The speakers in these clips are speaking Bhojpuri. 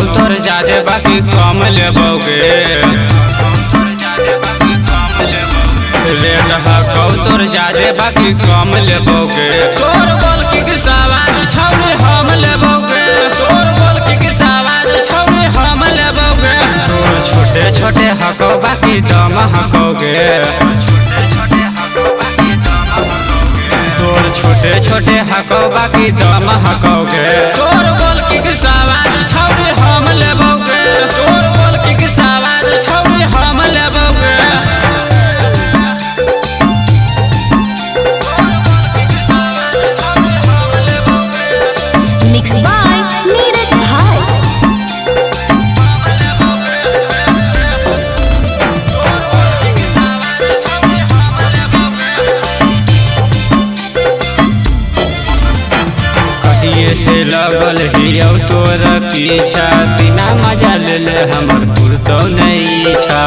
तोर जादे बाकी कम लेबोगे। रेट हकौ तोर जादे बाकी कम लेबोगे। तोर बोल की सवाद छौरी हम लेबोगे। तोर बोल की सवाद छौरी हम लेबोगे। तोर छोटे छोटे हकौ बाकी दम हकौगे। तोर छोटे छोटे हकौ बाकी दम हकौगे। तोर बोल की सवाद छौरी हम लेबोगे। तोर बोल की सवाद छौरी हम लेबोगे। Mixed by Neeraj Bhai। से लगल हियौ तोर पीछा बिना मजा ले हमर पुरतौ नहीं इच्छा।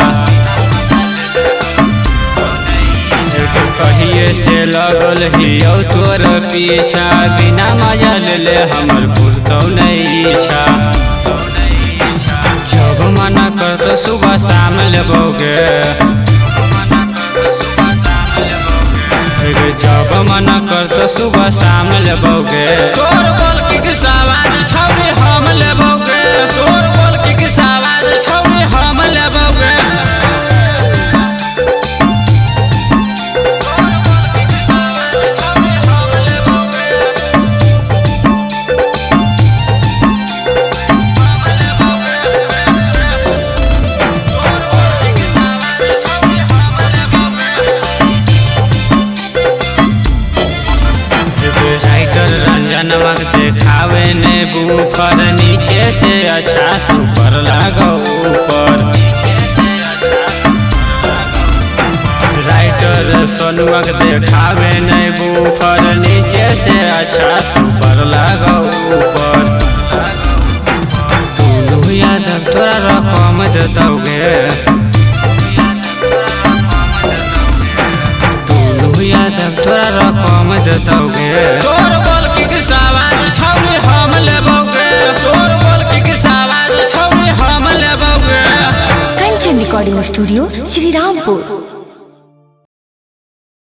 कहिए से लगल हियौ तोर पीछा बिना मजा ले हमर पुरतौ नहीं इच्छा। जब मना कर तो सुबह शाम लेबोगे। जब मना कर तो सुबह शाम लेबोगे। तोर बोल की सवाद छौरी हम लेबोगे। तोर बोल की सवाद छौरी हम लेबोगे। रंजनवा देखावे ने बूफर नीचे से अच्छा सुपर लागो ऊपर। राइटर सोनुआ देखावे ने बूफर नीचे से अच्छा सुपर लागो ऊपर। तू यादव तोरा रकम देतौगे। तू यादव तोरा रकम देतौगे। तोर बोल की सवाद छौरी हम लेबोगे। तोर बोल की सवाद छौरी हम लेबोगे। Kanchan recording studio Shri Rampur.